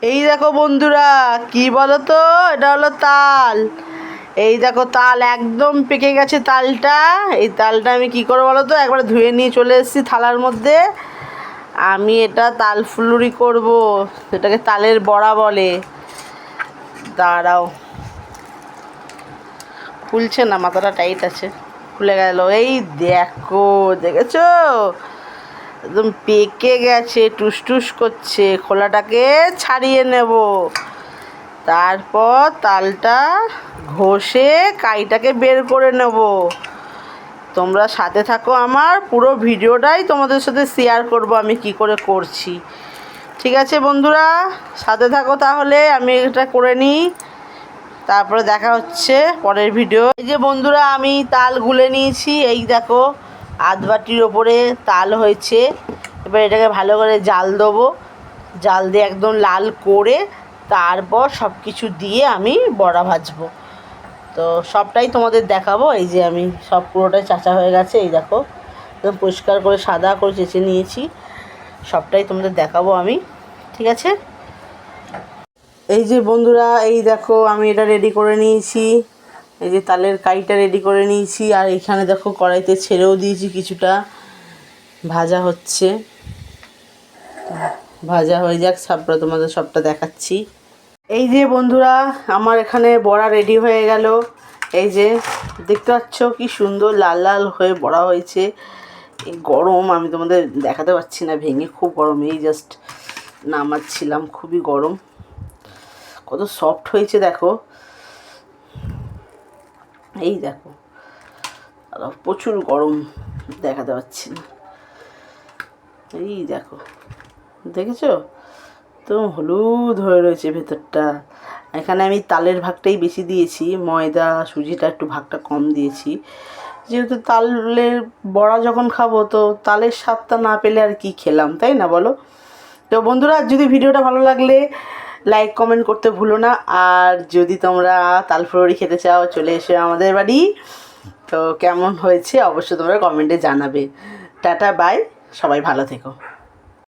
এই দেখো বন্ধুরা, কি বলো তো, এটা হলো তাল। এই দেখো তাল একদম পেকে গেছে তালটা। এই তালটা আমি কি করবো বলো তো, একবার ধুয়ে নিয়ে চলে এসেছি থালার মধ্যে। আমি এটা তাল ফুলুরি করব, সেটাকে তালের বড়া বলে। দাঁড়াও, খুলছে না, মাথাটা টাইট আছে। খুলে গেল। এই দেখো, দেখেছো একদম পেকে গেছে, টুসটুস করছে। খোলাটাকে ছাড়িয়ে নেব, তারপর তালটা ঘষে কাইটাকে বের করে নেব। তোমরা সাথে থাকো, আমার পুরো ভিডিওটাই তোমাদের সাথে শেয়ার করব আমি কি করে করছি। ঠিক আছে বন্ধুরা, সাথে থাকো তাহলে। আমি এটা করে নিই, তারপরে দেখা হচ্ছে পরের ভিডিও। এই যে বন্ধুরা, আমি তাল গুলে নিয়েছি। এই দেখো, আধ বাটির ওপরে তাল হয়েছে। এবার এটাকে ভালো করে জাল দেবো। জাল দিয়ে একদম লাল করে তারপর সব কিছু দিয়ে আমি বড়া ভাজবো। তো সবটাই তোমাদের দেখাবো। এই যে আমি সব পুরোটাই চাচা হয়ে গেছে, এই দেখো একদম পরিষ্কার করে সাদা করে চেঁচে নিয়েছি। সবটাই তোমাদের দেখাবো আমি, ঠিক আছে। এই যে বন্ধুরা, এই দেখো আমি এটা রেডি করে নিয়েছি। এই যে তালের কাইটা রেডি করে নিয়েছি। আর এখানে দেখো কড়াইতে ছেড়েও দিয়েছি কিছুটা, ভাজা হচ্ছে। ভাজা হয়ে যাক, তারপরে তোমাদের সবটা দেখাচ্ছি। এই যে বন্ধুরা, আমার এখানে বড়া রেডি হয়ে গেল। এই যে দেখতে পাচ্ছ কি সুন্দর লাল লাল হয়ে বড়া হয়েছে। এই গরম, আমি তোমাদের দেখাতে পারছি না ভেঙে, খুব গরম। এই জাস্ট নামাচ্ছিলাম, খুবই গরম। কত সফট হয়েছে দেখো, এই দেখো। আর প্রচুর গরম, দেখাতে পাচ্ছি না। এই দেখো, দেখেছো তো, হলুদ হয়ে রয়েছে ভেতরটা। এখানে আমি তালের ভাগটাই বেশি দিয়েছি, ময়দা সুজিটা একটু ভাগটা কম দিয়েছি। যেহেতু তালের বড়া যখন খাবো, তো তালের স্বাদটা না পেলে আর কি খেলাম, তাই না বলো। তো বন্ধুরা, যদি ভিডিওটা ভালো লাগলে লাইক কমেন্ট করতে ভুলো না। আর যদি তোমরা তাল ফুলুরি খেতে চাও, চলে এসো আমাদের বাড়ি। তো কেমন হয়েছে অবশ্যই তোমরা কমেন্টে জানাবে। টাটা বাই, সবাই ভালো থেকো।